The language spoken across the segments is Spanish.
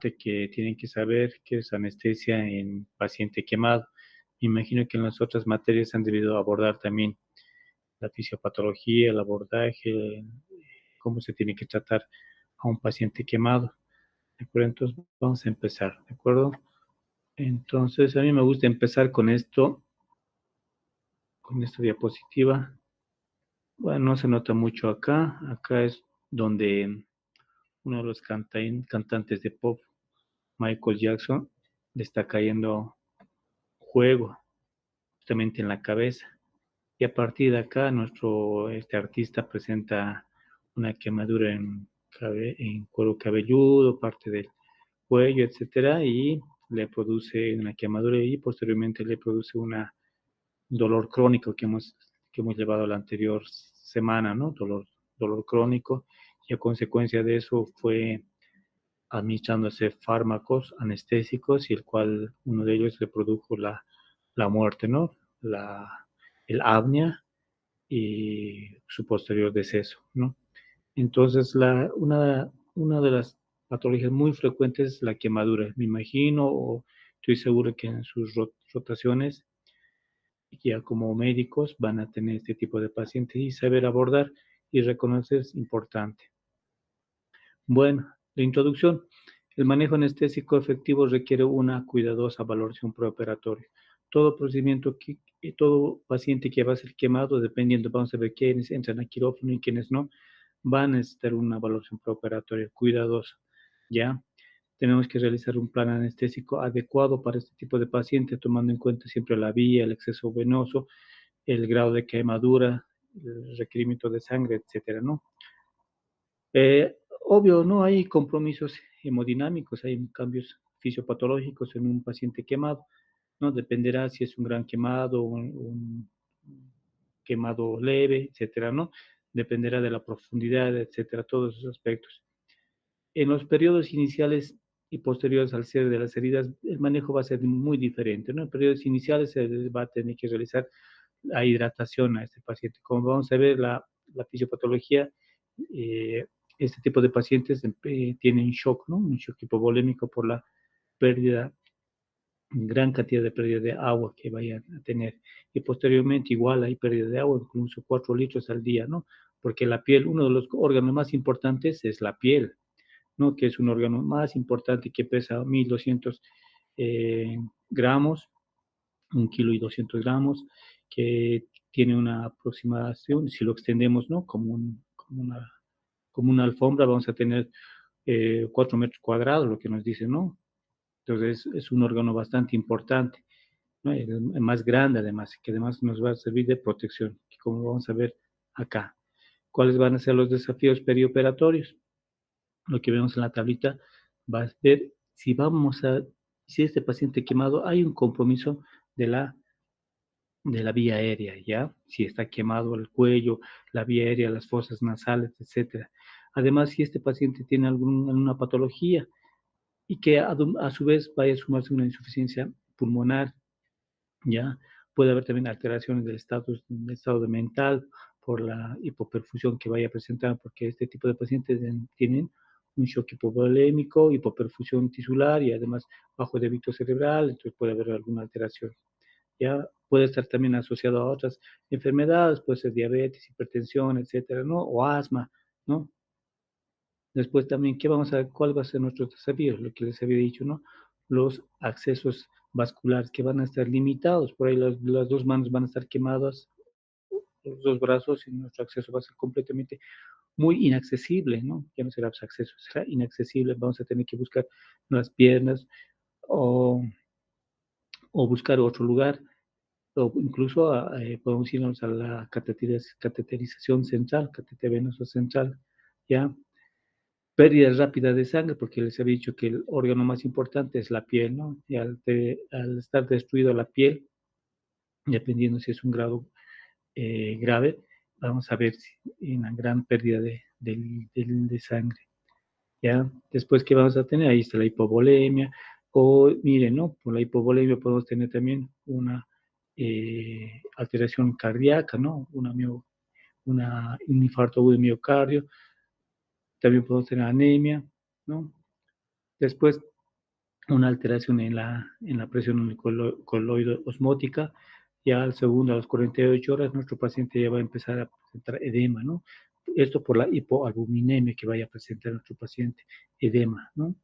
importante que tienen que saber que es anestesia en paciente quemado. Me imagino que en las otras materias han debido abordar también la fisiopatología, el abordaje, cómo se tiene que tratar a un paciente quemado. ¿De acuerdo? Entonces vamos a empezar, ¿de acuerdo? Entonces a mí me gusta empezar con esta diapositiva. Bueno, no se nota mucho acá. Acá es donde uno de los cantantes de pop, Michael Jackson, le está cayendo fuego justamente en la cabeza. Y a partir de acá, este artista presenta una quemadura en cuero cabelludo, parte del cuello, etcétera, y le produce una quemadura y posteriormente le produce un dolor crónico que hemos llevado la anterior semana, ¿no? Dolor crónico, y a consecuencia de eso fue administrándose fármacos anestésicos y el cual uno de ellos le produjo la muerte, ¿no? El apnea y su posterior deceso, ¿no? Entonces, una de las patologías muy frecuentes es la quemadura. Me imagino o estoy seguro que en sus rotaciones, ya como médicos, van a tener este tipo de pacientes y saber abordar y reconocer es importante. Bueno, la introducción. El manejo anestésico efectivo requiere una cuidadosa valoración preoperatoria. Todo procedimiento, todo paciente que va a ser quemado, dependiendo, vamos a ver quiénes entran a quirófano y quiénes no, van a necesitar una valoración preoperatoria cuidadosa, ¿ya? Tenemos que realizar un plan anestésico adecuado para este tipo de paciente, tomando en cuenta siempre la vía, el exceso venoso, el grado de quemadura, el requerimiento de sangre, etcétera, ¿no? Obvio, no hay compromisos hemodinámicos, hay cambios fisiopatológicos en un paciente quemado, ¿no? Dependerá si es un gran quemado, un quemado leve, etcétera, ¿no? Dependerá de la profundidad, etcétera, todos esos aspectos. En los periodos iniciales y posteriores al cierre de las heridas, el manejo va a ser muy diferente, ¿no? En periodos iniciales se va a tener que realizar la hidratación a este paciente. Como vamos a ver, la fisiopatología, este tipo de pacientes tienen shock, ¿no? Un shock hipovolémico por la pérdida, gran cantidad de pérdida de agua que vayan a tener. Y posteriormente igual hay pérdida de agua, incluso 4 litros al día, ¿no? Porque la piel, uno de los órganos más importantes es la piel, ¿no? Que es un órgano más importante que pesa 1200 gramos, 1,2 kg, que tiene una aproximación, si lo extendemos, ¿no? Como una alfombra, vamos a tener 4 metros cuadrados, lo que nos dice, ¿no? Entonces es un órgano bastante importante, ¿no? El más grande además, que además nos va a servir de protección, como vamos a ver acá. ¿Cuáles van a ser los desafíos perioperatorios? Lo que vemos en la tablita va a ver si este paciente quemado hay un compromiso de la vía aérea, ¿ya? Si está quemado el cuello, la vía aérea, las fosas nasales, etcétera. Además, si este paciente tiene alguna patología y que a su vez vaya a sumarse una insuficiencia pulmonar, ¿ya? Puede haber también alteraciones del estado de mental por la hipoperfusión que vaya a presentar, porque este tipo de pacientes tienen un shock hipovolémico, hipoperfusión tisular y además bajo débito cerebral, entonces puede haber alguna alteración. Ya puede estar también asociado a otras enfermedades, puede ser diabetes, hipertensión, etcétera, ¿no? O asma, ¿no? Después también, ¿cuál va a ser nuestro desafío? Lo que les había dicho, ¿no? Los accesos vasculares que van a estar limitados, por ahí las dos manos van a estar quemadas, los dos brazos, y nuestro acceso va a ser completamente muy inaccesible, ¿no? Ya no será acceso, será inaccesible, vamos a tener que buscar las piernas o, o buscar otro lugar o incluso podemos irnos a la cateterización central, catéter venoso central, ¿ya? Pérdida rápida de sangre, porque les había dicho que el órgano más importante es la piel, ¿no? Y al estar destruido la piel, dependiendo si es un grado grave, vamos a ver una gran pérdida de sangre, ¿ya? Después, ¿qué vamos a tener? Ahí está la hipovolemia, o miren, ¿no? Por la hipovolemia podemos tener también una alteración cardíaca, ¿no? Un infarto agudo de miocardio, también podemos tener anemia, ¿no? Después una alteración en la presión coloide osmótica. Ya al segundo, a las 48 horas, nuestro paciente ya va a empezar a presentar edema, ¿no? Esto por la hipoalbuminemia que vaya a presentar nuestro paciente, edema, ¿no?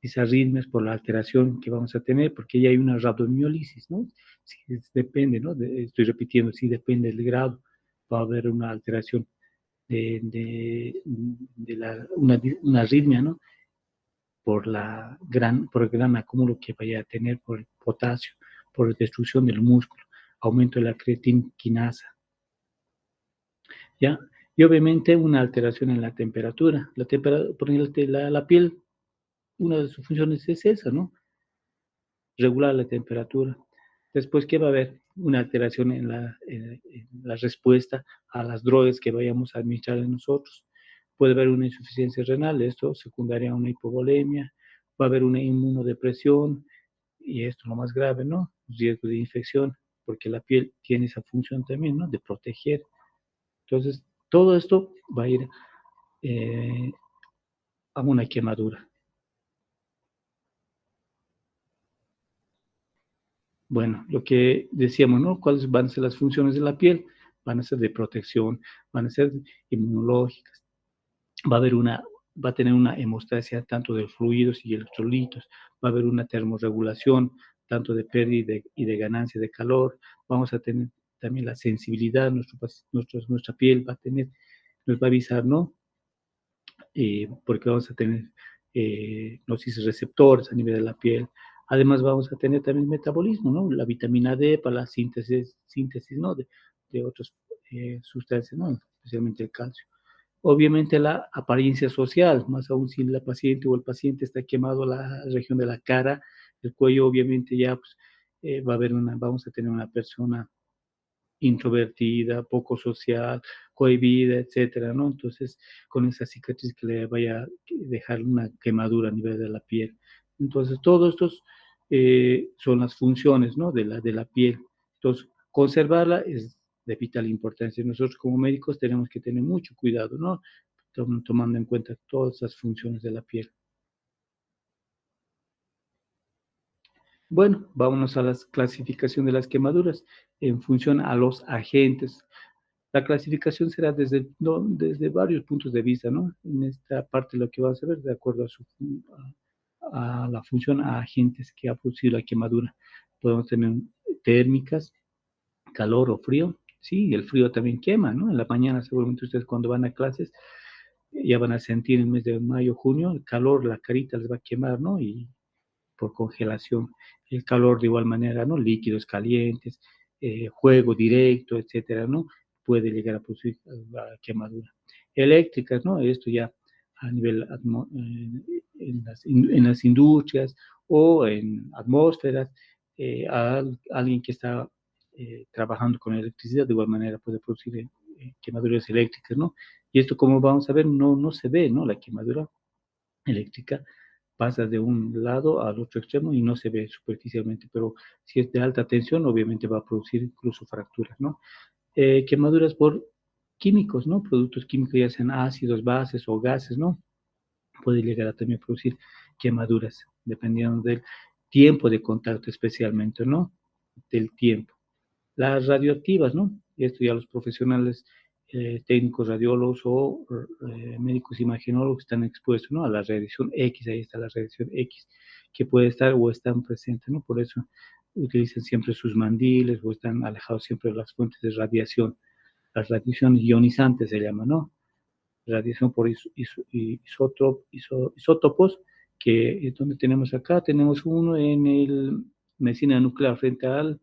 Disarritmias por la alteración que vamos a tener, porque ya hay una rabdomiólisis, ¿no? Si depende, ¿no? Estoy repitiendo, si depende del grado, va a haber una alteración una arritmia, ¿no? Por el gran acúmulo que vaya a tener por el potasio, por la destrucción del músculo, aumento de la creatinquinasa, ¿ya? Y obviamente una alteración en la temperatura. La piel, una de sus funciones es esa, ¿no? Regular la temperatura. Después, ¿qué va a haber? Una alteración en la respuesta a las drogas que vayamos a administrar en nosotros. Puede haber una insuficiencia renal, esto secundaria a una hipovolemia, va a haber una inmunodepresión, y esto es lo más grave, ¿no? Riesgo de infección, porque la piel tiene esa función también, ¿no? De proteger. Entonces, todo esto va a ir eh, a una quemadura. Bueno, lo que decíamos, ¿no? ¿Cuáles van a ser las funciones de la piel? Van a ser de protección, van a ser inmunológicas. Va a haber va a tener una hemostasia tanto de fluidos y electrolitos, va a haber una termorregulación tanto de pérdida y de ganancia de calor. Vamos a tener también la sensibilidad, nuestra piel va a tener, nos va a avisar, ¿no? Porque vamos a tener receptores a nivel de la piel. Además vamos a tener también metabolismo, ¿no? La vitamina D para la síntesis, ¿no? De otras sustancias, ¿no? Especialmente el calcio. Obviamente la apariencia social, más aún si la paciente o el paciente está quemado la región de la cara, el cuello, obviamente ya pues, vamos a tener una persona introvertida, poco social, cohibida, etcétera, ¿no? Entonces, con esa cicatriz que le vaya a dejar una quemadura a nivel de la piel. Entonces, todos estos son las funciones, ¿no? De la piel. Entonces, conservarla es de vital importancia. Nosotros como médicos tenemos que tener mucho cuidado, ¿no? Tomando en cuenta todas esas funciones de la piel. Bueno, vámonos a la clasificación de las quemaduras en función a los agentes. La clasificación será desde varios puntos de vista, ¿no? En esta parte lo que vamos a ver, de acuerdo a la función, a agentes que ha producido la quemadura. Podemos tener térmicas, calor o frío. Sí, el frío también quema, ¿no? En la mañana seguramente ustedes cuando van a clases ya van a sentir en el mes de mayo, junio, el calor, la carita les va a quemar, ¿no? Y por congelación. El calor de igual manera, ¿no? Líquidos calientes, juego directo, etcétera, ¿no? Puede llegar a producir la quemadura. Eléctricas, ¿no? Esto ya a nivel en las industrias o en atmósferas, alguien que está trabajando con electricidad de igual manera puede producir quemaduras eléctricas, ¿no? Y esto, como vamos a ver, no se ve, ¿no? La quemadura eléctrica pasa de un lado al otro extremo y no se ve superficialmente, pero si es de alta tensión, obviamente va a producir incluso fracturas, ¿no? Quemaduras por químicos, ¿no? Productos químicos, ya sean ácidos, bases o gases, ¿no? Puede llegar a también producir quemaduras, dependiendo del tiempo de contacto especialmente, ¿no? Del tiempo. Las radioactivas, ¿no? Esto ya los profesionales técnicos radiólogos o médicos imagenólogos están expuestos, ¿no? A la radiación X, ahí está la radiación X, que puede estar o están presentes, ¿no? Por eso utilizan siempre sus mandiles o están alejados siempre de las fuentes de radiación. Las radiaciones ionizantes se llaman, ¿no? Radiación por isótopos, que es donde tenemos acá, tenemos uno en el medicina nuclear frente al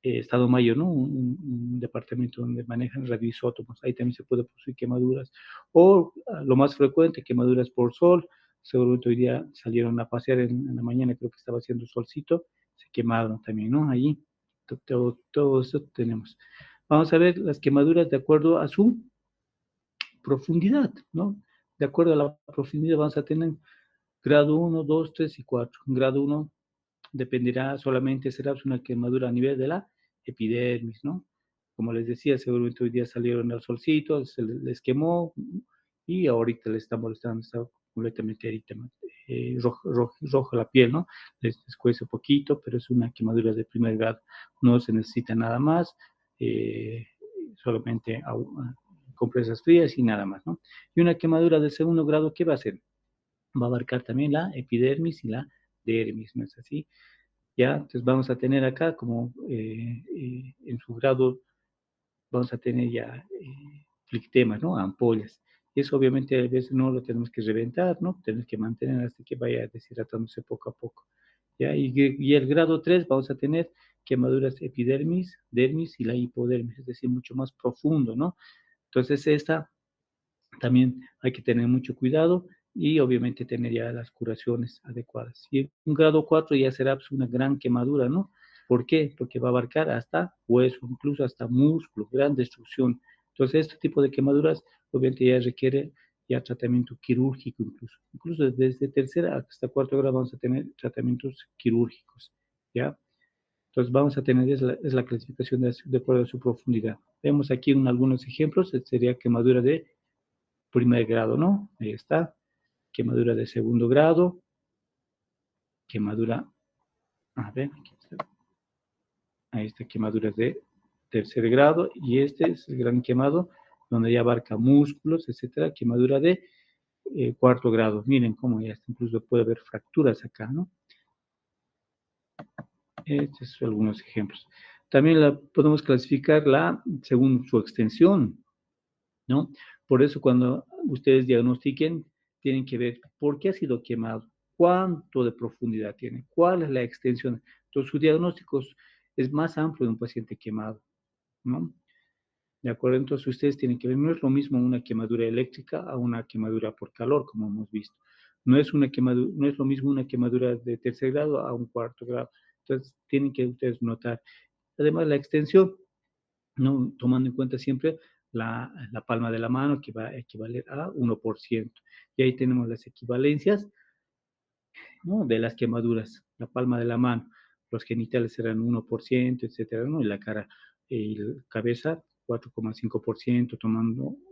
Estado Mayor, ¿no? Un departamento donde manejan radioisótopos. Ahí también se puede producir quemaduras. O lo más frecuente, quemaduras por sol. Seguramente hoy día salieron a pasear en la mañana, creo que estaba haciendo solcito, se quemaron también, ¿no? Allí, todo eso tenemos. Vamos a ver las quemaduras de acuerdo a su profundidad, ¿no? De acuerdo a la profundidad vamos a tener grado 1, 2, 3 y 4. Grado 1 dependerá solamente, será una quemadura a nivel de la epidermis, ¿no? Como les decía, seguramente hoy día salieron al solcito, se les quemó y ahorita les está molestando, está completamente rojo la piel, ¿no? Les cuece un poquito, pero es una quemadura de primer grado. No se necesita nada más, solamente compresas frías y nada más, ¿no? Y una quemadura de segundo grado, ¿qué va a hacer? Va a abarcar también la epidermis y la dermis, ¿no es así? Ya, entonces vamos a tener acá como en su grado vamos a tener ya flictemas, ¿no? Ampollas. Y eso obviamente a veces no lo tenemos que reventar, ¿no? Tenemos que mantener hasta que vaya deshidratándose poco a poco. ¿Ya? Y el grado 3 vamos a tener quemaduras epidermis, dermis y la hipodermis, es decir, mucho más profundo, ¿no? Entonces esta también hay que tener mucho cuidado y obviamente tener ya las curaciones adecuadas. Y un grado 4 ya será pues, una gran quemadura, ¿no? ¿Por qué? Porque va a abarcar hasta hueso, incluso hasta músculo, gran destrucción. Entonces, este tipo de quemaduras obviamente ya requiere ya tratamiento quirúrgico incluso. Incluso desde tercera hasta cuarto grado vamos a tener tratamientos quirúrgicos, ¿ya? Entonces vamos a tener, es la clasificación de acuerdo a su profundidad. Vemos aquí algunos ejemplos, sería quemadura de primer grado, ¿no? Ahí está. Quemadura de segundo grado. Quemadura, a ver, aquí está. Ahí está, quemaduras de tercer grado. Y este es el gran quemado, donde ya abarca músculos, etcétera. Quemadura de cuarto grado. Miren cómo ya está, incluso puede haber fracturas acá, ¿no? Estos son algunos ejemplos. También la podemos clasificarla según su extensión, ¿no? Por eso cuando ustedes diagnostiquen, tienen que ver por qué ha sido quemado, cuánto de profundidad tiene, cuál es la extensión. Entonces, su diagnóstico es más amplio de un paciente quemado, ¿no? ¿De acuerdo? Entonces, ustedes tienen que ver, no es lo mismo una quemadura eléctrica a una quemadura por calor, como hemos visto. No es lo mismo una quemadura de tercer grado a un cuarto grado. Entonces, tienen que ustedes notar. Además, la extensión, ¿no? Tomando en cuenta siempre la palma de la mano, que va a equivaler a 1%. Y ahí tenemos las equivalencias, ¿no? De las quemaduras. La palma de la mano, los genitales serán 1%, etcétera, ¿no? Y la cara y la cabeza 4,5%,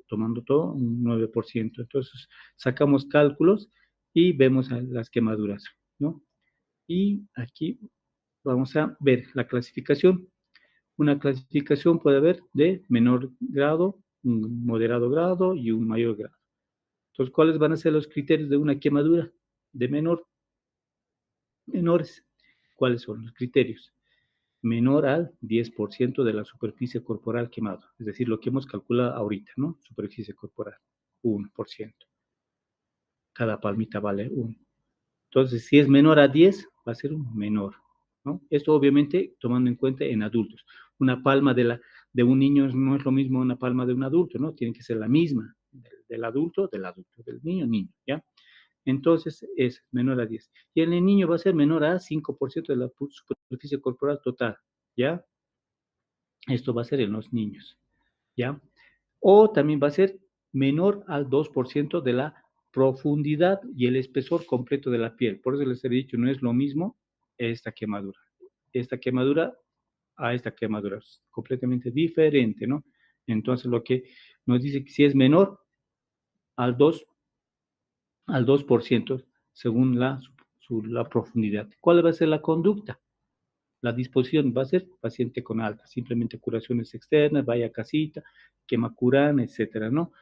tomando todo un 9%. Entonces, sacamos cálculos y vemos las quemaduras, ¿no? Y aquí vamos a ver la clasificación. Una clasificación puede haber de menor grado, un moderado grado y un mayor grado. Entonces, ¿cuáles van a ser los criterios de una quemadura de menores? ¿Cuáles son los criterios? Menor al 10% de la superficie corporal quemado, es decir, lo que hemos calculado ahorita, ¿no? Superficie corporal, 1%. Cada palmita vale 1. Entonces, si es menor a 10, va a ser un menor, ¿no? Esto obviamente tomando en cuenta en adultos. Una palma de un niño no es lo mismo una palma de un adulto, ¿no? Tiene que ser la misma del adulto, del niño, ¿ya? Entonces es menor a 10. Y en el niño va a ser menor a 5% de la superficie corporal total, ¿ya? Esto va a ser en los niños, ¿ya? O también va a ser menor al 2% de la profundidad y el espesor completo de la piel. Por eso les he dicho, no es lo mismo esta quemadura. Esta quemadura a esta quemadura es completamente diferente, ¿no? Entonces lo que nos dice que si es menor al 2% según la profundidad. ¿Cuál va a ser la conducta? La disposición va a ser paciente con alta, simplemente curaciones externas, vaya a casita, quema Curán, etcétera, ¿no?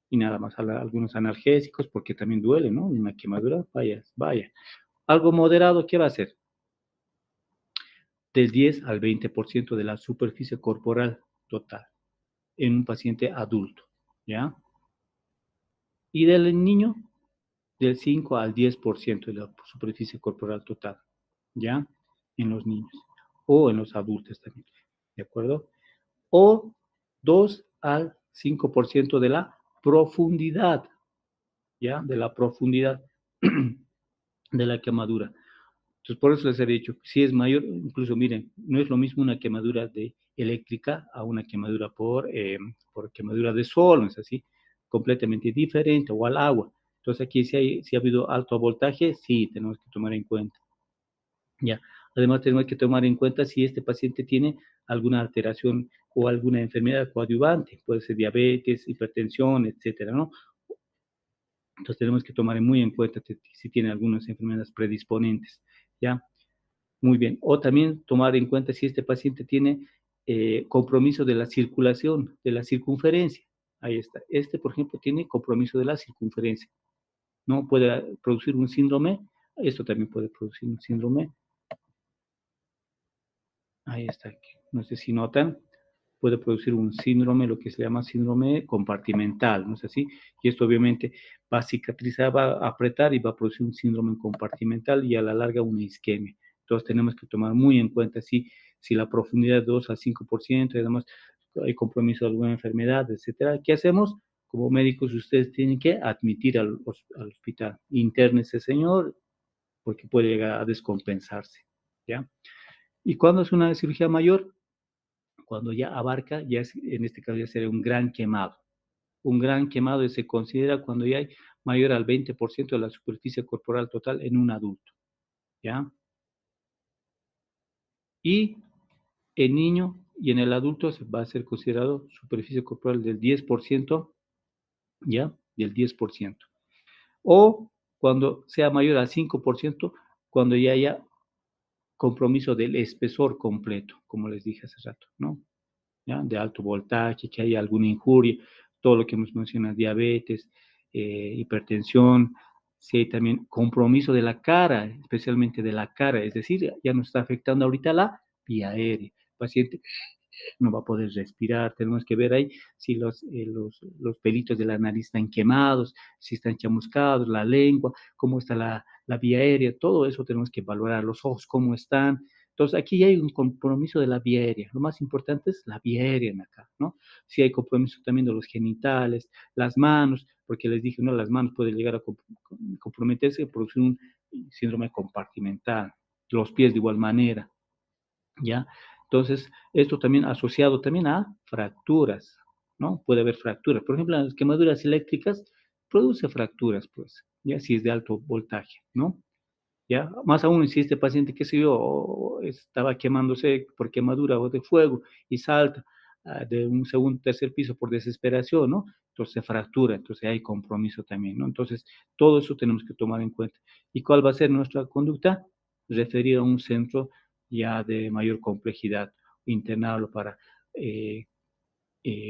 Y nada más, algunos analgésicos, porque también duele, ¿no? Una quemadura, vaya. Algo moderado, ¿qué va a hacer? Del 10 al 20% de la superficie corporal total en un paciente adulto, ¿ya? Y del niño, del 5 al 10% de la superficie corporal total, ¿ya? En los niños o en los adultos también, ¿de acuerdo? O 2 al 5% de la profundidad, ¿ya? De la profundidad de la quemadura. Entonces, por eso les he dicho, si es mayor, incluso miren, no es lo mismo una quemadura eléctrica a una quemadura por quemadura de sol, ¿no es así? Completamente diferente, o al agua. Entonces, aquí si ha habido alto voltaje, sí, tenemos que tomar en cuenta. Ya. Además, tenemos que tomar en cuenta si este paciente tiene alguna alteración o alguna enfermedad coadyuvante, puede ser diabetes, hipertensión, etcétera, ¿no? Entonces tenemos que tomar muy en cuenta si tiene algunas enfermedades predisponentes, ¿ya? Muy bien. O también tomar en cuenta si este paciente tiene compromiso de la circulación, de la circunferencia. Ahí está. Este, por ejemplo, tiene compromiso de la circunferencia. ¿No? Puede producir un síndrome. Esto también puede producir un síndrome. Ahí está. No sé si notan. Puede producir un síndrome, lo que se llama síndrome compartimental, ¿no es así? Y esto obviamente va a cicatrizar, va a apretar y va a producir un síndrome compartimental y a la larga una isquemia. Entonces tenemos que tomar muy en cuenta si la profundidad es 2 al 5% y además hay compromiso de alguna enfermedad, etcétera. ¿Qué hacemos? Como médicos ustedes tienen que admitir al hospital. Interne ese señor porque puede llegar a descompensarse, ¿ya? ¿Y cuándo es una cirugía mayor? Cuando ya abarca, ya es, en este caso ya sería un gran quemado. Un gran quemado se considera cuando ya hay mayor al 20% de la superficie corporal total en un adulto, ¿ya? Y en niño y en el adulto se va a ser considerado superficie corporal del 10%, ¿ya? Del 10%. O cuando sea mayor al 5%, cuando ya haya compromiso del espesor completo, como les dije hace rato, ¿no? ¿Ya? De alto voltaje, que haya alguna injuria, todo lo que hemos mencionado, diabetes, hipertensión, si hay también compromiso de la cara, especialmente de la cara, es decir, ya nos está afectando ahorita la vía aérea. El paciente no va a poder respirar, tenemos que ver ahí si los pelitos de la nariz están quemados, si están chamuscados, la lengua, cómo está la vía aérea, todo eso tenemos que valorar, los ojos cómo están. Entonces, aquí ya hay un compromiso de la vía aérea. Lo más importante es la vía aérea en acá, ¿no? Si hay compromiso también de los genitales, las manos, porque les dije, ¿no? Las manos pueden llegar a comprometerse y producir un síndrome compartimental. Los pies de igual manera, ¿ya? Entonces, esto también asociado también a fracturas, ¿no? Puede haber fracturas. Por ejemplo, las quemaduras eléctricas produce fracturas, pues, ya si es de alto voltaje, ¿no? ¿Ya? Más aún si este paciente, qué sé yo, estaba quemándose por quemadura o de fuego y salta de un segundo, tercer piso por desesperación, ¿no? Entonces se fractura, entonces hay compromiso también, ¿no? Entonces, todo eso tenemos que tomar en cuenta. ¿Y cuál va a ser nuestra conducta? Referir a un centro ya de mayor complejidad, internarlo para eh,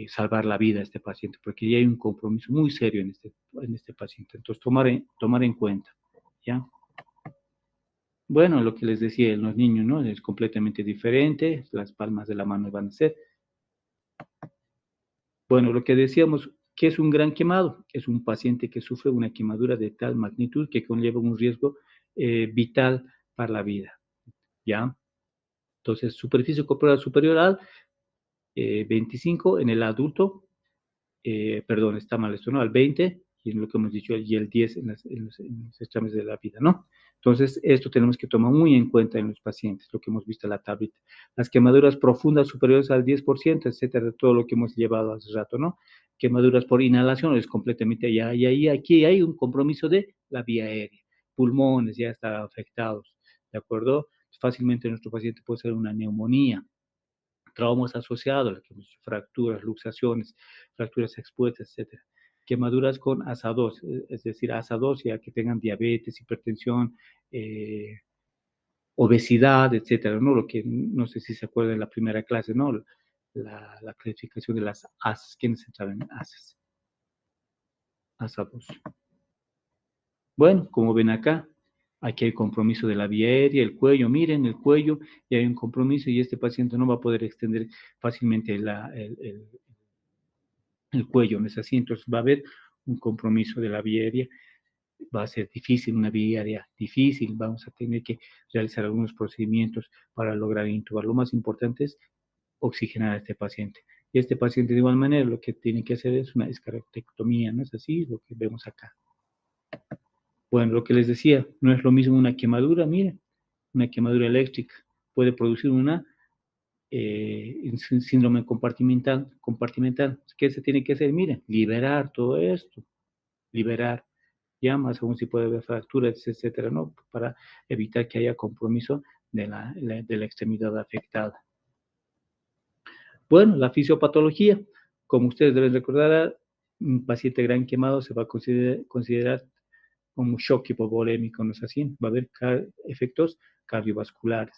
salvar la vida a este paciente, porque ya hay un compromiso muy serio en este paciente. Entonces, tomar en cuenta, ¿ya? Bueno, lo que les decía en los niños, ¿no? Es completamente diferente, las palmas de la mano van a ser. Bueno, lo que decíamos, ¿qué es un gran quemado? Es un paciente que sufre una quemadura de tal magnitud que conlleva un riesgo vital para la vida, ¿ya? Entonces, superficie corporal superior al 25 en el adulto, perdón, está mal esto, ¿no? Al 20, y en lo que hemos dicho, y el 10 en los exámenes de la vida, ¿no? Entonces, esto tenemos que tomar muy en cuenta en los pacientes, lo que hemos visto en la tablita. Las quemaduras profundas superiores al 10%, etcétera, todo lo que hemos llevado hace rato, ¿no? Quemaduras por inhalación es completamente ya, y ahí, aquí hay un compromiso de la vía aérea. Pulmones ya están afectados, ¿de acuerdo? Fácilmente nuestro paciente puede ser una neumonía, traumas asociados, fracturas, luxaciones, fracturas expuestas, etcétera. Quemaduras con ASA2, es decir, ASA2 ya que tengan diabetes, hipertensión, obesidad, etcétera, ¿no? Lo que no sé si se acuerdan en la primera clase, ¿no? La clasificación de las ASAs, ¿quiénes saben ASAs? ASA2. Bueno, como ven acá, aquí hay compromiso de la vía aérea, el cuello, miren el cuello, y hay un compromiso y este paciente no va a poder extender fácilmente el cuello, ¿no es así? Entonces va a haber un compromiso de la vía aérea, va a ser difícil, una vía aérea difícil, vamos a tener que realizar algunos procedimientos para lograr intubar. Lo más importante es oxigenar a este paciente. Y este paciente de igual manera lo que tiene que hacer es una escarotectomía, ¿no es así? Lo que vemos acá. Bueno, lo que les decía, no es lo mismo una quemadura, miren, una quemadura eléctrica puede producir una síndrome compartimental. ¿Qué se tiene que hacer? Miren, liberar todo esto, liberar, ya más aún si puede haber fracturas, etcétera, ¿no? Para evitar que haya compromiso de la extremidad afectada. Bueno, la fisiopatología, como ustedes deben recordar, un paciente gran quemado se va a considerar como shock hipovolémico, ¿no es así? Va a haber efectos cardiovasculares.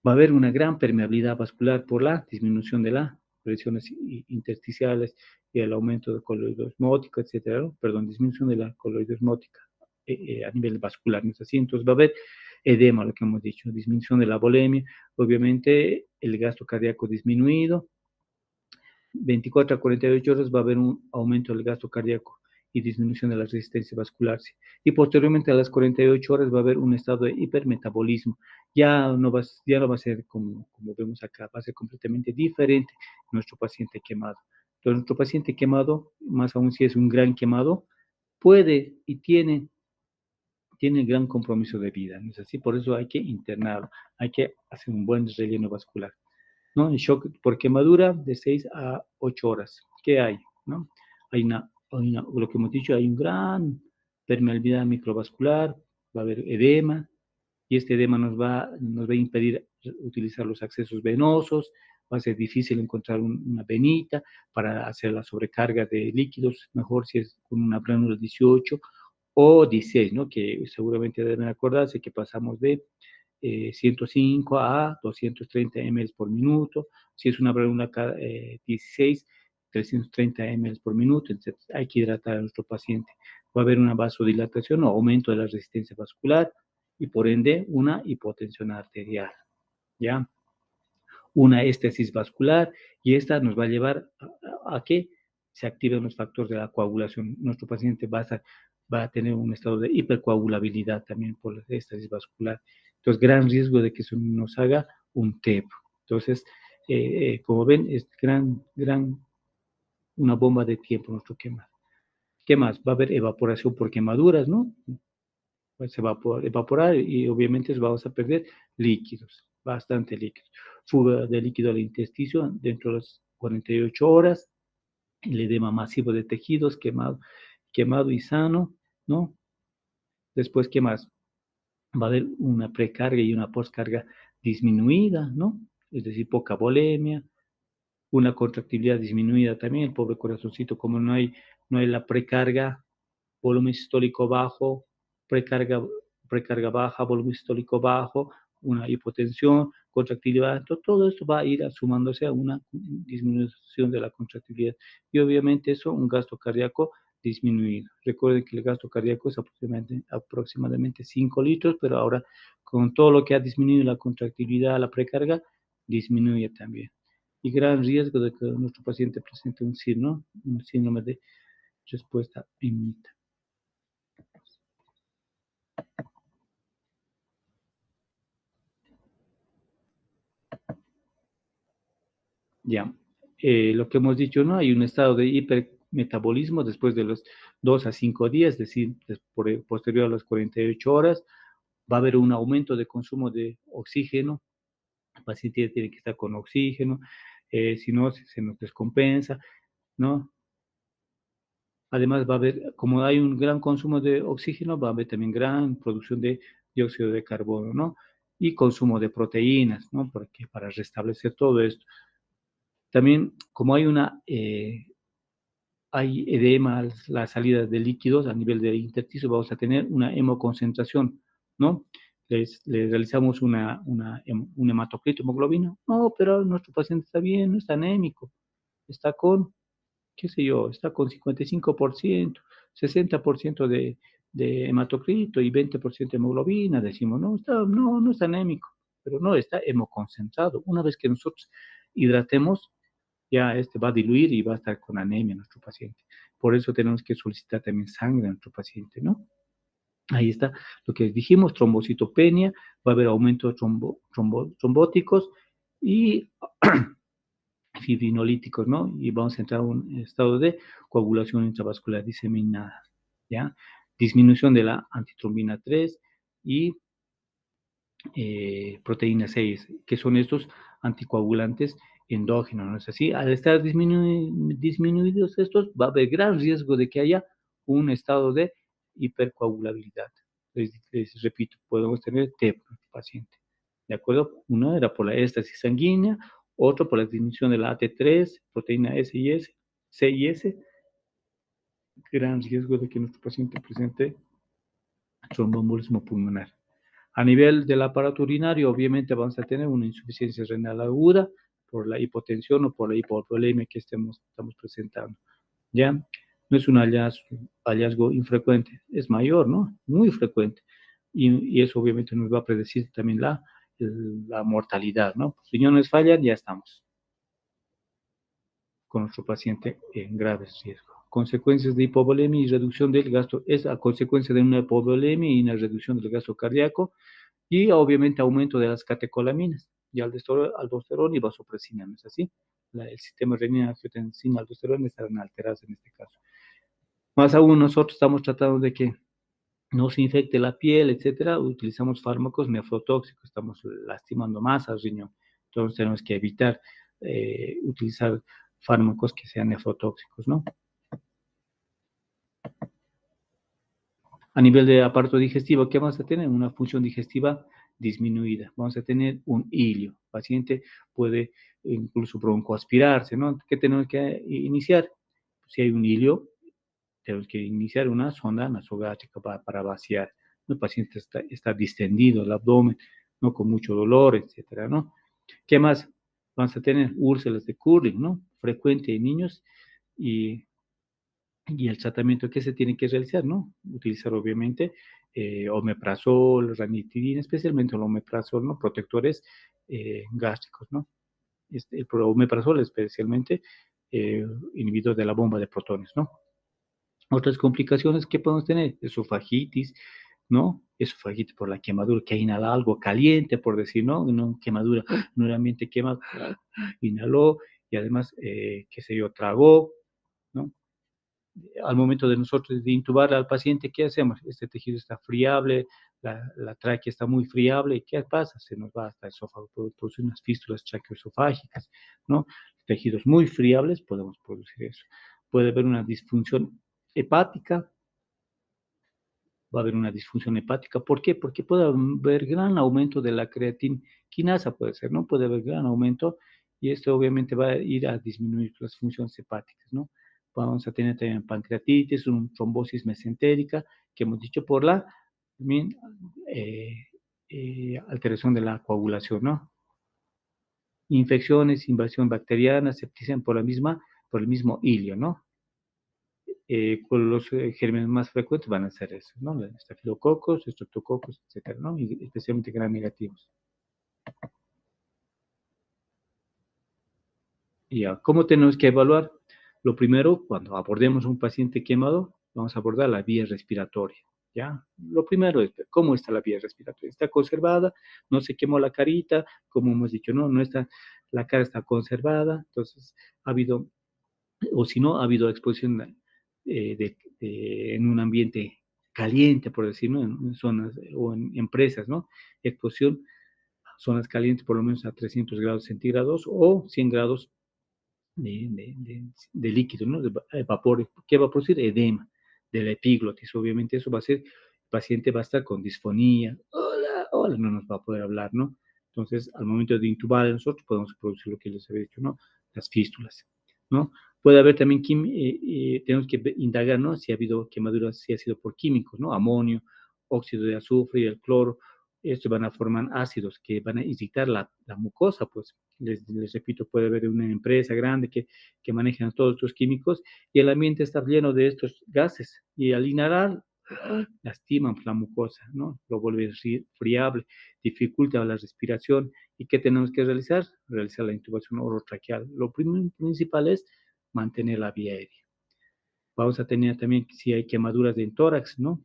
Va a haber una gran permeabilidad vascular por la disminución de las presiones intersticiales y el aumento de coloide osmótica, etcétera, ¿no? Perdón, disminución de la coloide osmótica a nivel vascular, ¿no es así? Entonces va a haber edema, lo que hemos dicho, disminución de la volemia, obviamente el gasto cardíaco disminuido, 24 a 48 horas va a haber un aumento del gasto cardíaco y disminución de la resistencia vascular. Y posteriormente a las 48 horas va a haber un estado de hipermetabolismo. Ya no va a ser como vemos acá, va a ser completamente diferente nuestro paciente quemado. Entonces, nuestro paciente quemado, más aún si es un gran quemado, puede y tiene gran compromiso de vida, ¿no es así? Por eso hay que internarlo, hay que hacer un buen relleno vascular, ¿no? El shock por quemadura de 6 a 8 horas. ¿Qué hay? ¿No? Lo que hemos dicho, hay un gran permeabilidad microvascular, va a haber edema, y este edema nos va a impedir utilizar los accesos venosos, va a ser difícil encontrar una venita para hacer la sobrecarga de líquidos, mejor si es con una plánula 18 o 16, ¿no? Que seguramente deben acordarse que pasamos de 105 a 230 ml por minuto. Si es una válvula 16, 330 ml por minuto. Entonces hay que hidratar a nuestro paciente. Va a haber una vasodilatación o aumento de la resistencia vascular y por ende una hipotensión arterial, ¿ya? Una estesis vascular y esta nos va a llevar a que se activen los factores de la coagulación. Nuestro paciente va a tener un estado de hipercoagulabilidad también por la estesis vascular. Entonces, gran riesgo de que se nos haga un TEP. Entonces, como ven, es una bomba de tiempo nuestro quemado. ¿Qué más? Va a haber evaporación por quemaduras, ¿no? Se va a evaporar y obviamente vamos a perder líquidos, bastante líquidos. Fuga de líquido al intestino dentro de las 48 horas, el edema masivo de tejidos quemado y sano, ¿no? Después, ¿qué más? Va a haber una precarga y una postcarga disminuida, ¿no? Es decir, poca volemia, una contractibilidad disminuida también, el pobre corazoncito, como no hay la precarga, volumen sistólico bajo, precarga baja, volumen sistólico bajo, una hipotensión, contractilidad, todo esto va a ir sumándose a una disminución de la contractilidad y obviamente eso, un gasto cardíaco disminuido. Recuerden que el gasto cardíaco es aproximadamente 5 litros, pero ahora con todo lo que ha disminuido la contractilidad, la precarga, disminuye también. Y gran riesgo de que nuestro paciente presente un síndrome de respuesta inmita. Ya, lo que hemos dicho, ¿no? Hay un estado de hipermetabolismo después de los 2 a 5 días, es decir, posterior a las 48 horas, va a haber un aumento de consumo de oxígeno, el paciente tiene que estar con oxígeno, si no, se nos descompensa, ¿no? Además, va a haber, como hay un gran consumo de oxígeno, va a haber también gran producción de dióxido de carbono, ¿no? Y consumo de proteínas, ¿no? Porque para restablecer todo esto. También, como hay edema, la salida de líquidos a nivel de intersticio, vamos a tener una hemoconcentración, ¿no? Les realizamos un hematocrito, hemoglobina. No, pero nuestro paciente está bien, no está anémico, está con, qué sé yo, está con 55%, 60% de hematocrito y 20% de hemoglobina, decimos, no está anémico, pero no está hemoconcentrado. Una vez que nosotros hidratemos, ya va a diluir y va a estar con anemia nuestro paciente. Por eso tenemos que solicitar también sangre a nuestro paciente, ¿no? Ahí está lo que dijimos, trombocitopenia, va a haber aumento de trombóticos y fibrinolíticos, ¿no? Y vamos a entrar a un estado de coagulación intravascular diseminada, ¿ya? Disminución de la antitrombina 3 y proteína 6, que son estos anticoagulantes endógenos, ¿no es así? Al estar disminuidos estos, va a haber gran riesgo de que haya un estado de hipercoagulabilidad. Les repito, podemos tener TEP en el paciente, ¿de acuerdo? Uno era por la éstasis sanguínea, otro por la disminución de la AT3, proteína S y S, C y S, gran riesgo de que nuestro paciente presente tromboembolismo pulmonar. A nivel del aparato urinario, obviamente vamos a tener una insuficiencia renal aguda por la hipotensión o por la hipovolemia que estamos presentando. ¿Ya? No es un hallazgo infrecuente, es mayor, ¿no? Muy frecuente. Y eso obviamente nos va a predecir también la mortalidad, ¿no? Los riñones fallan, ya estamos con nuestro paciente en graves riesgos. Consecuencias de hipovolemia y reducción del gasto, es a consecuencia de una hipovolemia y una reducción del gasto cardíaco y obviamente aumento de las catecolaminas y aldosterona y vasopresina, ¿no es así? El sistema renina, angiotensina, aldosterona estarán alteradas en este caso. Más aún, nosotros estamos tratando de que no se infecte la piel, etcétera, utilizamos fármacos nefrotóxicos, estamos lastimando más al riñón. Entonces tenemos que evitar utilizar fármacos que sean nefrotóxicos, ¿no? A nivel de aparato digestivo, ¿qué vamos a tener? Una función digestiva disminuida. Vamos a tener un hilio. El paciente puede incluso broncoaspirarse, ¿no? ¿Qué tenemos que iniciar? Si hay un hilio, tenemos que iniciar una sonda nasogástrica para vaciar. El paciente está distendido, el abdomen, ¿no? Con mucho dolor, etcétera, ¿no? ¿Qué más? Vamos a tener úlceras de Curling, ¿no? Frecuente en niños y el tratamiento que se tiene que realizar, ¿no? Utilizar obviamente omeprazol, ranitidina, especialmente el omeprazol, ¿no? Protectores gástricos, ¿no? El omeprazol especialmente inhibidor de la bomba de protones, ¿no? Otras complicaciones que podemos tener, esofagitis, ¿no? Esofagitis por la quemadura, que inhala algo caliente, por decir, ¿no? Una quemadura en un ambiente quemado, inhaló y además, qué sé yo, tragó, ¿no? Al momento de nosotros de intubar al paciente, ¿qué hacemos? Este tejido está friable, la tráquea está muy friable, ¿qué pasa? Se nos va hasta el esófago, puede producir unas fístulas traqueoesofágicas, ¿no? Tejidos muy friables podemos producir eso. Puede haber una disfunción hepática, va a haber una disfunción hepática. ¿Por qué? Porque puede haber gran aumento de la creatinquinasa, puede ser, ¿no? Puede haber gran aumento y esto obviamente va a ir a disminuir las funciones hepáticas, ¿no? Vamos a tener también pancreatitis, una trombosis mesentérica, que hemos dicho por la también, alteración de la coagulación, ¿no? Infecciones, invasión bacteriana, septicemia por el mismo hilio, ¿no? Con los gérmenes más frecuentes van a ser esos, ¿no? Estafilococos, estreptococos, etcétera, ¿no? Y especialmente gram negativos. Y ¿cómo tenemos que evaluar? Lo primero, cuando abordemos a un paciente quemado, vamos a abordar la vía respiratoria, ¿ya? Lo primero es, ¿cómo está la vía respiratoria? ¿Está conservada? ¿No se quemó la carita? Como hemos dicho, no está, la cara está conservada, entonces ha habido, o si no, ha habido exposición en un ambiente caliente, por decirlo, en zonas o en empresas, ¿no? Exposición a zonas calientes por lo menos a 300 grados centígrados o 100 grados de líquido, ¿no? De vapor. ¿Qué va a producir? Edema de la epiglotis. Obviamente eso va a ser, el paciente va a estar con disfonía. Hola, hola, no nos va a poder hablar, ¿no? Entonces, al momento de intubar nosotros podemos producir lo que les había dicho, ¿no? Las fístulas, ¿no? Puede haber también, tenemos que indagar, ¿no? Si ha habido quemaduras, si ha sido por químicos, ¿no? Amonio, óxido de azufre y el cloro. Estos van a formar ácidos que van a irritar la mucosa, pues. Les repito, puede haber una empresa grande que maneja todos estos químicos y el ambiente está lleno de estos gases y al inhalar lastiman la mucosa, ¿no? Lo vuelve friable, dificulta la respiración. ¿Y qué tenemos que realizar? Realizar la intubación orotraqueal. Lo principal es mantener la vía aérea. Vamos a tener también, si hay quemaduras de tórax, ¿no?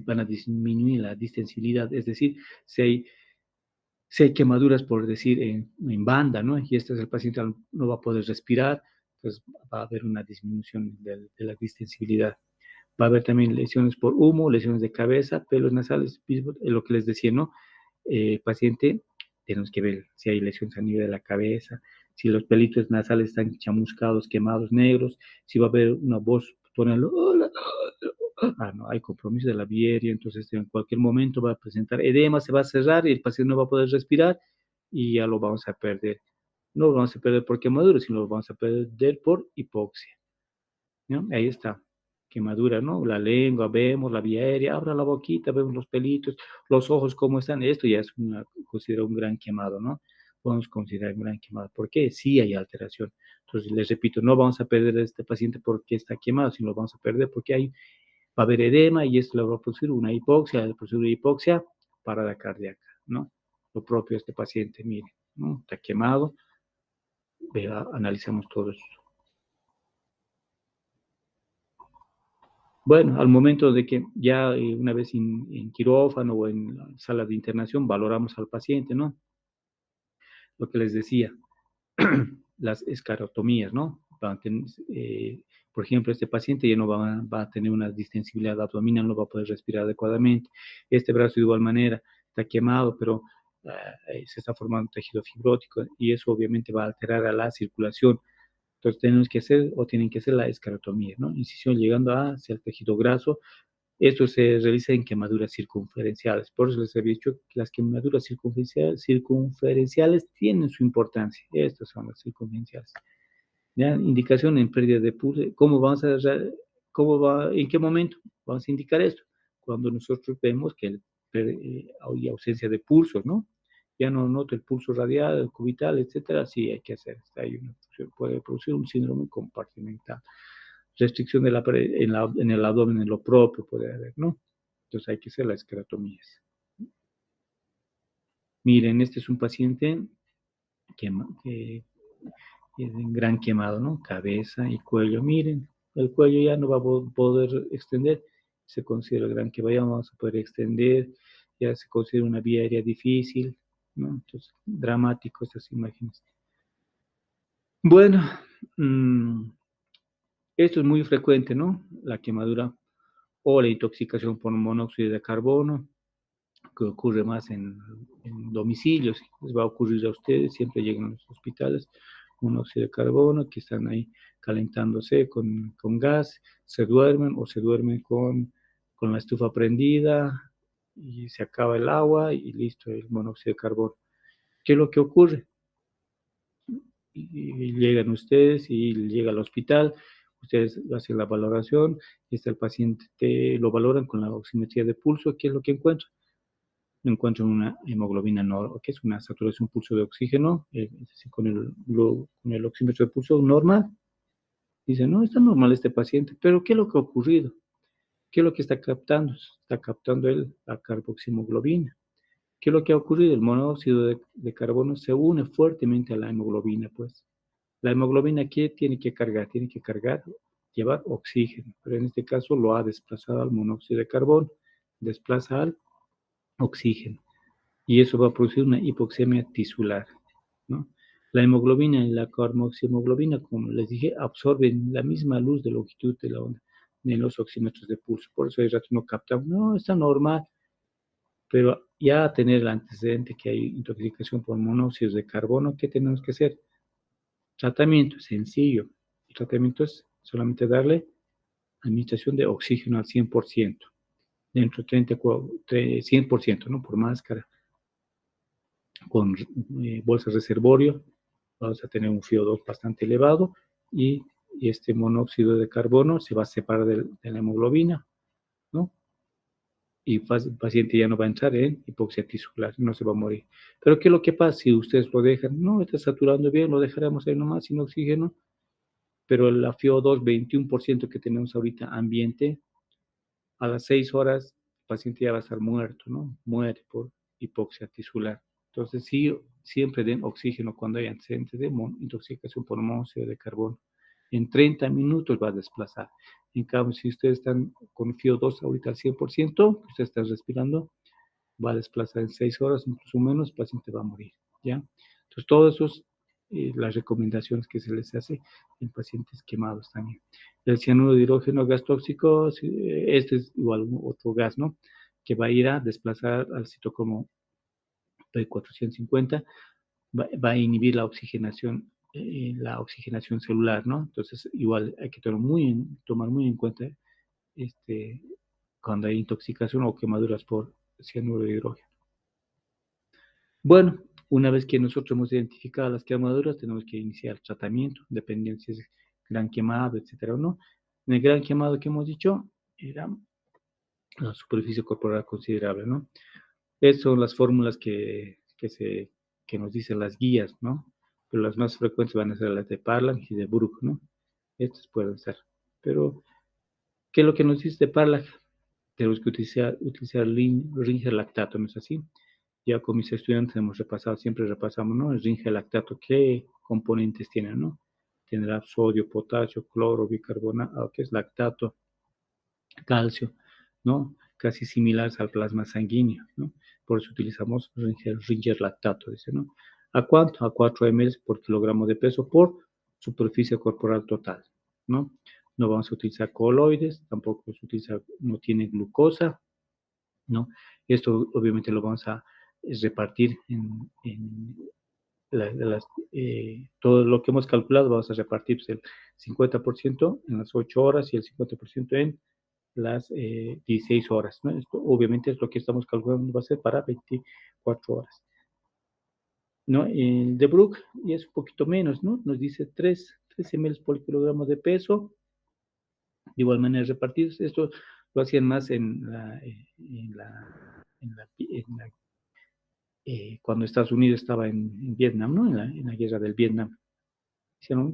Van a disminuir la distensibilidad, es decir, si hay quemaduras, por decir, en banda, ¿no? Y el paciente no va a poder respirar, pues va a haber una disminución de la distensibilidad. Va a haber también lesiones por humo, lesiones de cabeza, pelos nasales, lo que les decía, ¿no? Paciente, tenemos que ver si hay lesiones a nivel de la cabeza, si los pelitos nasales están chamuscados, quemados, negros, si va a haber una voz tonal, hola, no hay compromiso de la vía aérea, entonces en cualquier momento va a presentar edema, se va a cerrar y el paciente no va a poder respirar y ya lo vamos a perder. No lo vamos a perder por quemadura, sino lo vamos a perder por hipoxia. ¿no? Ahí está, quemadura, ¿no? La lengua, vemos la vía aérea, abra la boquita, vemos los pelitos, los ojos cómo están. Esto ya es considerado un gran quemado, ¿no? Podemos considerar un gran quemado. ¿Por qué? Sí hay alteración. Entonces, les repito, no vamos a perder a este paciente porque está quemado, sino lo vamos a perder porque va a haber edema y esto le va a producir una hipoxia, le producir una hipoxia parada cardíaca, ¿no? Lo propio de este paciente, mire, ¿no? Está quemado, vea, analicemos todo esto. Bueno, al momento de que ya una vez en quirófano o en la sala de internación valoramos al paciente, ¿no? Lo que les decía, las escarotomías, ¿no? Por ejemplo, este paciente ya no va a tener una distensibilidad abdominal, no va a poder respirar adecuadamente. Este brazo de igual manera está quemado, pero se está formando tejido fibrótico y eso obviamente va a alterar a la circulación. Entonces tenemos que hacer o tienen que hacer la escarotomía, ¿no? Incisión llegando hacia el tejido graso. Esto se realiza en quemaduras circunferenciales. Por eso les he dicho que las quemaduras circunferenciales tienen su importancia. Estas son las circunferenciales. ¿Ya? Indicación en pérdida de pulso. ¿En qué momento vamos a indicar esto? Cuando nosotros vemos que hay ausencia de pulsos, ¿no? Ya no noto el pulso radial, el cubital, etcétera. Sí, hay que hacer. Puede producir un síndrome compartimental. Restricción de en el abdomen, en lo propio puede haber, ¿no? Entonces hay que hacer las esclerotomías. Miren, este es un paciente que en gran quemado, ¿no? Cabeza y cuello. Miren, el cuello ya no va a poder extender. Se considera gran quemado, ya no vamos a poder extender. Ya se considera una vía aérea difícil, ¿no? Entonces, dramático estas imágenes. Bueno, esto es muy frecuente, ¿no? La quemadura o la intoxicación por monóxido de carbono, que ocurre más en domicilios, les va a ocurrir a ustedes, siempre llegan a los hospitales, monóxido de carbono, que están ahí calentándose con gas, se duermen o se duermen con la estufa prendida y se acaba el agua y listo, el monóxido de carbono. ¿Qué es lo que ocurre? Y llegan ustedes y llega al hospital, ustedes hacen la valoración, y está el paciente, lo valoran con la oximetría de pulso, ¿qué es lo que encuentran? Encuentran una hemoglobina, que es una saturación pulso de oxígeno, con el oxímetro de pulso normal. Dicen, no, está normal este paciente, pero ¿qué es lo que ha ocurrido? ¿Qué es lo que está captando? Está captando la carboxihemoglobina. ¿Qué es lo que ha ocurrido? El monóxido de carbono se une fuertemente a la hemoglobina, pues. La hemoglobina, ¿qué tiene que cargar? Tiene que cargar, llevar oxígeno, pero en este caso lo ha desplazado al monóxido de carbono, desplaza al oxígeno, y eso va a producir una hipoxemia tisular, ¿no? La hemoglobina y la carboxihemoglobina, como les dije, absorben la misma luz de longitud de la onda en los oxímetros de pulso, por eso hay rato no captamos, no, está normal, pero ya tener el antecedente que hay intoxicación por monóxidos de carbono, ¿qué tenemos que hacer? Tratamiento sencillo. El tratamiento es solamente darle administración de oxígeno al 100%, dentro de 100%, ¿no? Por máscara, con bolsas reservorio, vamos a tener un FiO2 bastante elevado y este monóxido de carbono se va a separar de la hemoglobina, ¿no? Y el paciente ya no va a entrar en hipoxia tisular, no se va a morir. Pero ¿qué es lo que pasa si ustedes lo dejan? No, está saturando bien, lo dejaremos ahí nomás sin oxígeno, pero la FiO2, 21% que tenemos ahorita ambiente, a las 6 horas el paciente ya va a estar muerto, ¿no? Muere por hipoxia tisular. Entonces, sí, siempre den oxígeno cuando hay antecedentes de intoxicación por monóxido de carbono. En 30 minutos va a desplazar. En cambio, si ustedes están con FiO2 ahorita al 100%, ustedes están respirando, va a desplazar en 6 horas, incluso menos, el paciente va a morir, ¿ya? Entonces, todo eso es las recomendaciones que se les hace en pacientes quemados también. El cianuro de hidrógeno, gas tóxico, este es igual otro gas, ¿no? Que va a ir a desplazar al citocromo P450, va a inhibir la oxigenación celular, ¿no? Entonces, igual hay que tomar muy en cuenta este, cuando hay intoxicación o quemaduras por cianuro de hidrógeno. Bueno, una vez que nosotros hemos identificado las quemaduras, tenemos que iniciar tratamiento, dependiendo si es gran quemado, etcétera o no. En el gran quemado que hemos dicho, era la superficie corporal considerable, ¿no? Estas son las fórmulas que nos dicen las guías, ¿no? Pero las más frecuentes van a ser las de Parlan y de Brook, ¿no? Estas pueden ser. Pero, ¿qué es lo que nos dice de Parlan? Tenemos que utilizar Ringer lactato, ¿no es así? Ya con mis estudiantes hemos repasado, siempre repasamos, ¿no? El Ringer lactato, ¿qué componentes tiene, no? Tendrá sodio, potasio, cloro, bicarbonato, que es lactato, calcio, ¿no? Casi similares al plasma sanguíneo, ¿no? Por eso utilizamos Ringer lactato, dice, ¿no? ¿A cuánto? A 4 ml por kilogramo de peso por superficie corporal total, ¿no? No vamos a utilizar coloides, tampoco se utiliza, no tiene glucosa, ¿no? Esto obviamente lo vamos a repartir en todo lo que hemos calculado, vamos a repartir pues, el 50% en las 8 horas y el 50% en las 16 horas, ¿no? Esto obviamente es lo que estamos calculando, va a ser para 24 horas, ¿no? El de Brook y es un poquito menos, ¿no? Nos dice 3 ml por kilogramo de peso, de igual manera repartidos. Esto lo hacían más cuando Estados Unidos estaba en Vietnam, ¿no? En la guerra del Vietnam. Decían,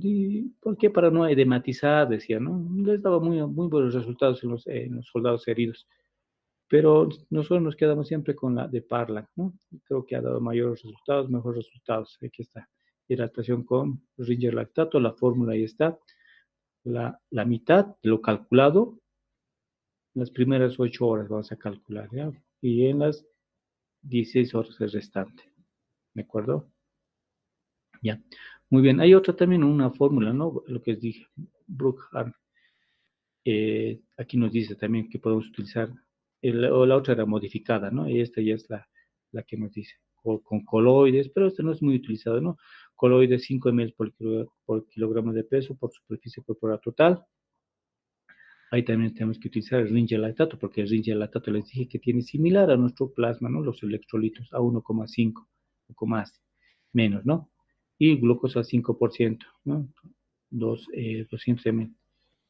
¿por qué? Para no edematizar, decía, ¿no? Les daba muy buenos resultados en los soldados heridos. Pero nosotros nos quedamos siempre con la de Parla, ¿no? Creo que ha dado mayores resultados, mejores resultados. Aquí está. Hidratación con Ringer lactato, la fórmula ahí está. La mitad de lo calculado, las primeras 8 horas vamos a calcular, ¿ya? Y en las 16 horas el restante, ¿de acuerdo? Ya. Muy bien. Hay otra también, una fórmula, ¿no? Lo que dije, Brookhart. Aquí nos dice también que podemos utilizar, o la otra era modificada, ¿no? Y esta ya es la que nos dice, o con coloides, pero esta no es muy utilizado, ¿no? Coloides 5 ml por kilogramo de peso por superficie corporal total. Ahí también tenemos que utilizar el Ringer lactato, porque el Ringer lactato les dije que tiene similar a nuestro plasma, ¿no? Los electrolitos a 1,5, un poco más, menos, ¿no? Y glucosa 5%, ¿no? 200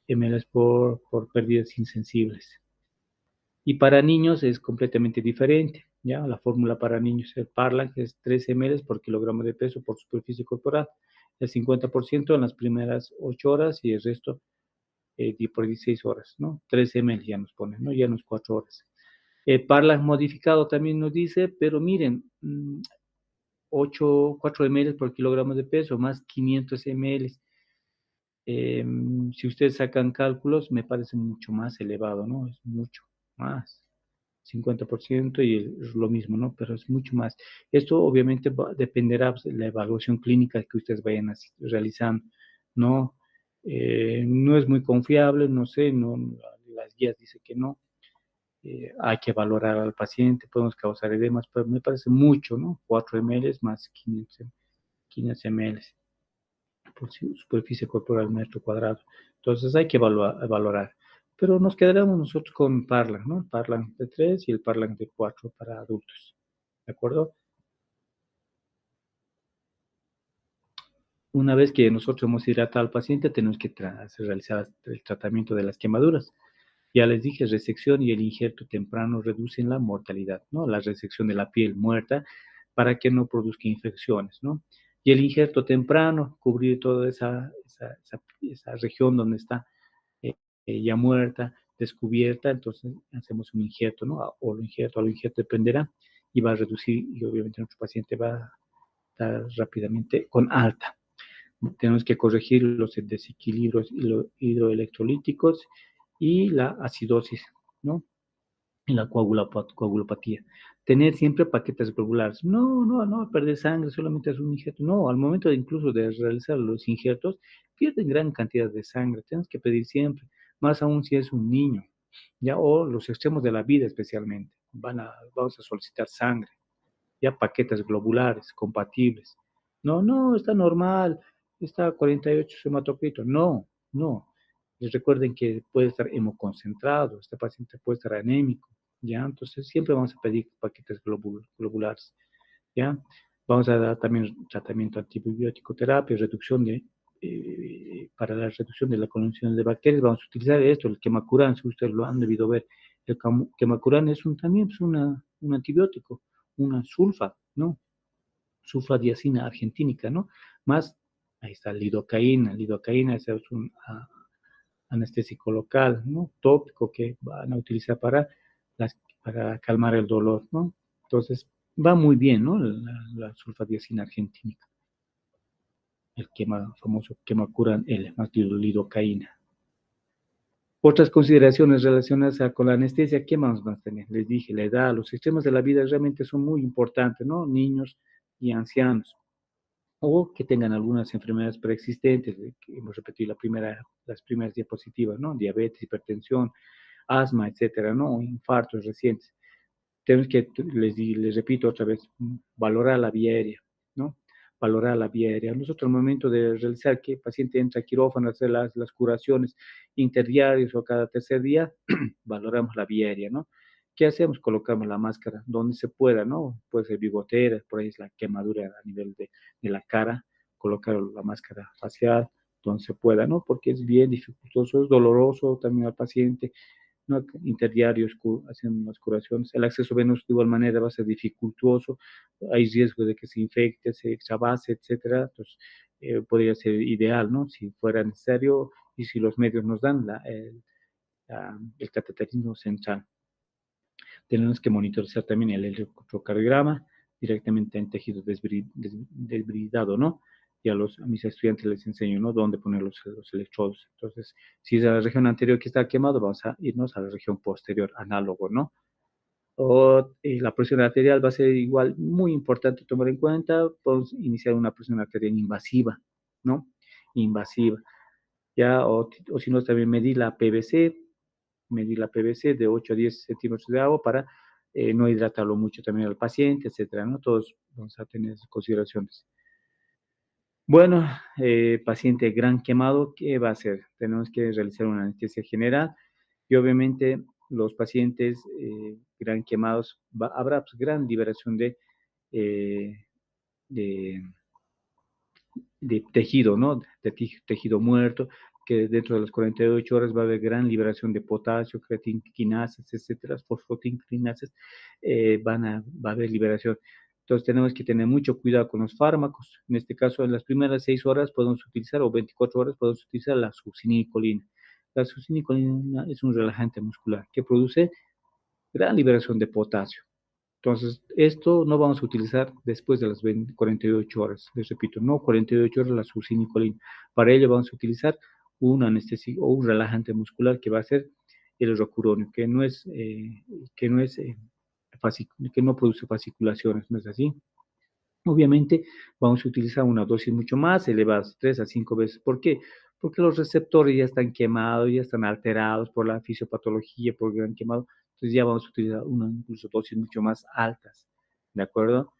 ml por pérdidas insensibles. Y para niños es completamente diferente, ¿ya? La fórmula para niños, el Parlan, que es 3 ml por kilogramo de peso por superficie corporal, el 50% en las primeras 8 horas y el resto por 16 horas, ¿no? 3 ml ya nos ponen, ¿no? Ya no es 4 horas. Parlan modificado también nos dice, pero miren, 4 ml por kilogramo de peso más 500 ml. Si ustedes sacan cálculos, me parece mucho más elevado, ¿no? Es mucho más. 50% y es lo mismo, ¿no? Pero es mucho más. Esto obviamente dependerá de la evaluación clínica que ustedes vayan realizando, ¿no? No es muy confiable, no sé, no, las guías dicen que no. Hay que valorar al paciente, podemos causar edemas, pero me parece mucho, ¿no? 4 ml más 500 ml por superficie corporal metro cuadrado. Entonces hay que valorar. Pero nos quedaremos nosotros con Parlan, ¿no? El Parlan de 3 y el Parlan de 4 para adultos. ¿De acuerdo? Una vez que nosotros hemos hidratado al paciente, tenemos que realizar el tratamiento de las quemaduras. Ya les dije, resección y el injerto temprano reducen la mortalidad, ¿no? La resección de la piel muerta para que no produzca infecciones, ¿no? Y el injerto temprano, cubrir toda esa región donde está ya muerta, descubierta, entonces hacemos un injerto, ¿no? O lo injerto, dependerá, y va a reducir, y obviamente nuestro paciente va a estar rápidamente con alta. Tenemos que corregir los desequilibrios hidroelectrolíticos y la acidosis, ¿no? Y la coagulopatía. Tener siempre paquetes globulares. No, perder sangre, solamente es un injerto. No, al momento incluso de realizar los injertos, pierden gran cantidad de sangre. Tenemos que pedir siempre, más aún si es un niño, ya, o los extremos de la vida especialmente. Vamos a solicitar sangre, ya paquetes globulares, compatibles. No, está normal, está 48 hematocrito. No. Les recuerden que puede estar hemoconcentrado, este paciente puede estar anémico, ¿ya? Entonces siempre vamos a pedir paquetes globulares, ¿ya? Vamos a dar también tratamiento antibiótico terapia, reducción de para la reducción de la colonización de bacterias, vamos a utilizar esto, el quemacurán, si ustedes lo han debido ver. El quemacurán es también pues un antibiótico, una sulfa, ¿no? Sulfadiazina argentínica, ¿no? Más, ahí está lidocaína, ese es un anestésico local, ¿no? Tópico que van a utilizar para calmar el dolor, ¿no? Entonces, va muy bien, ¿no? La sulfadiazina argentínica, el famoso quemacurán L, más lidocaína. Otras consideraciones relacionadas con la anestesia, ¿qué más van a tener? Les dije, la edad, los sistemas de la vida realmente son muy importantes, ¿no? Niños y ancianos, o que tengan algunas enfermedades preexistentes, que hemos repetido las primeras diapositivas, ¿no? Diabetes, hipertensión, asma, etcétera, ¿no? Infartos recientes. Tenemos que, les repito otra vez, valorar la vía aérea, ¿no? Valorar la vía aérea. Nosotros, al momento de realizar que el paciente entra a quirófano, hacer las curaciones interdiarias o cada tercer día, valoramos la vía aérea, ¿no? ¿Qué hacemos? Colocamos la máscara donde se pueda, ¿no? Puede ser bigotera, por ahí es la quemadura a nivel de la cara, colocar la máscara facial donde se pueda, ¿no? Porque es bien dificultoso, es doloroso también al paciente, ¿no? Interdiarios haciendo las curaciones. El acceso venoso de igual manera va a ser dificultoso, hay riesgo de que se infecte, se extravase, etcétera. Entonces, podría ser ideal, ¿no? Si fuera necesario y si los medios nos dan el cateterismo central. Tenemos que monitorizar también el electrocardiograma directamente en tejido desbridado, ¿no? Y a mis estudiantes les enseño, ¿no? Dónde poner los electrodos. Entonces, si es la región anterior que está quemado, vamos a irnos a la región posterior, análogo, ¿no? La presión arterial va a ser igual muy importante tomar en cuenta. Podemos iniciar una presión arterial invasiva, ¿no? Invasiva. Ya, o si no, también medir la PVC de 8 a 10 centímetros de agua para no hidratarlo mucho también al paciente, etcétera, ¿no? Todos vamos a tener esas consideraciones. Bueno, paciente gran quemado, ¿qué va a hacer? Tenemos que realizar una anestesia general y obviamente los pacientes gran quemados, habrá pues, gran liberación eh, de, de tejido, ¿no? De tejido muerto, que dentro de las 48 horas va a haber gran liberación de potasio, creatinquinasas, etcétera, fosfotinquinasas, va a haber liberación. Entonces tenemos que tener mucho cuidado con los fármacos. En este caso, en las primeras 6 horas podemos utilizar, o 24 horas podemos utilizar la succinicolina. La succinicolina es un relajante muscular que produce gran liberación de potasio. Entonces, esto no vamos a utilizar después de las 48 horas. Les repito, no 48 horas la succinicolina. Para ello vamos a utilizar un anestésico o un relajante muscular que va a ser el rocuronio, que no produce fasciculaciones, ¿no es así? Obviamente vamos a utilizar una dosis mucho más elevada, 3 a 5 veces. ¿Por qué? Porque los receptores ya están quemados, ya están alterados por la fisiopatología, por el gran quemado. Entonces ya vamos a utilizar una incluso dosis mucho más altas. ¿De acuerdo?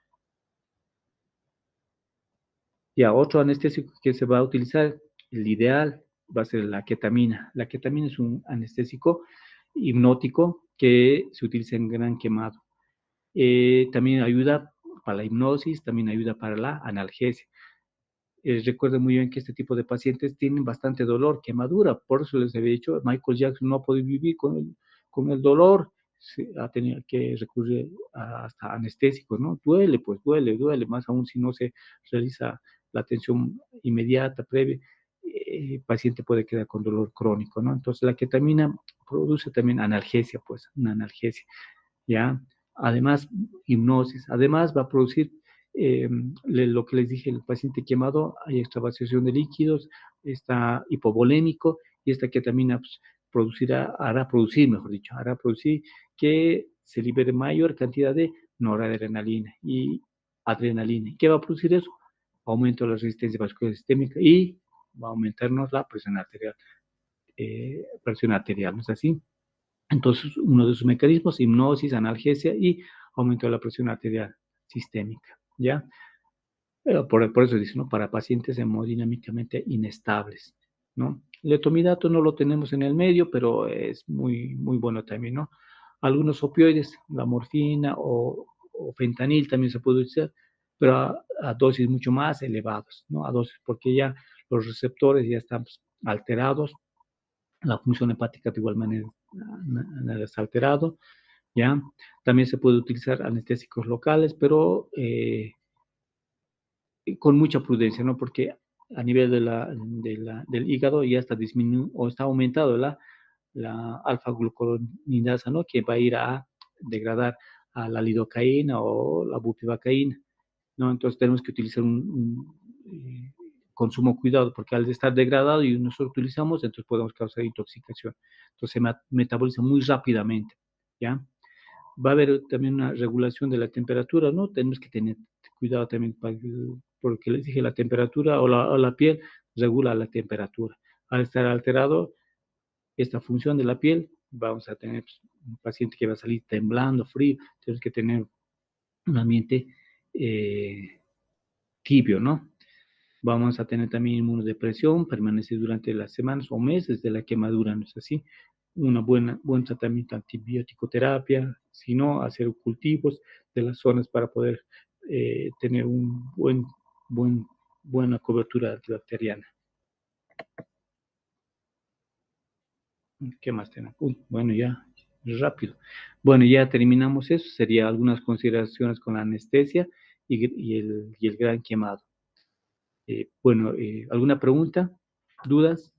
Ya otro anestésico que se va a utilizar, el ideal va a ser la ketamina. La ketamina es un anestésico hipnótico que se utiliza en gran quemado. También ayuda para la hipnosis, también ayuda para la analgesia. Recuerden muy bien que este tipo de pacientes tienen bastante dolor, quemadura, por eso les había dicho, Michael Jackson no ha podido vivir con el dolor, ha tenido que recurrir hasta anestésicos, ¿no? Duele, pues duele, más aún si no se realiza la atención inmediata, previa, el paciente puede quedar con dolor crónico, ¿no? Entonces la ketamina produce también analgesia, pues, una analgesia, ¿ya? Además, hipnosis, además va a producir lo que les dije, el paciente quemado, hay extravasación de líquidos, está hipovolémico y esta ketamina pues, hará producir que se libere mayor cantidad de noradrenalina y adrenalina. ¿Qué va a producir eso? Aumento de la resistencia vascular sistémica y va a aumentarnos la presión arterial, ¿no es así? Entonces, uno de sus mecanismos, hipnosis, analgesia y aumento de la presión arterial sistémica, ¿ya? Pero por eso dice, ¿no? Para pacientes hemodinámicamente inestables, ¿no? El etomidato no lo tenemos en el medio, pero es muy, muy bueno también, ¿no? Algunos opioides, la morfina o fentanil también se puede utilizar, pero a dosis mucho más elevadas, ¿no? A dosis, porque ya los receptores ya están alterados, la función hepática de igual manera está alterado, ¿ya? También se puede utilizar anestésicos locales, pero con mucha prudencia, ¿no? Porque a nivel del hígado ya está disminuido o está aumentado la alfa-glucoronidasa, ¿no? Que va a ir a degradar a la lidocaína o la bupivacaína, ¿no? Entonces tenemos que utilizar consumo cuidado, porque al estar degradado y nosotros utilizamos, entonces podemos causar intoxicación. Entonces se metaboliza muy rápidamente, ¿ya? Va a haber también una regulación de la temperatura, ¿no? Tenemos que tener cuidado también, porque les dije, la temperatura o la piel regula la temperatura. Al estar alterado esta función de la piel, vamos a tener un paciente que va a salir temblando, frío, tenemos que tener un ambiente tibio, ¿no? Vamos a tener también inmunodepresión, permanece durante las semanas o meses de la quemadura, ¿no es así? Buen tratamiento antibiótico terapia, si no, hacer cultivos de las zonas para poder tener buena cobertura antibacteriana. ¿Qué más tenemos? Uy, bueno, ya, rápido. Bueno, ya terminamos eso. Sería algunas consideraciones con la anestesia y el gran quemado. Bueno, ¿alguna pregunta? ¿Dudas?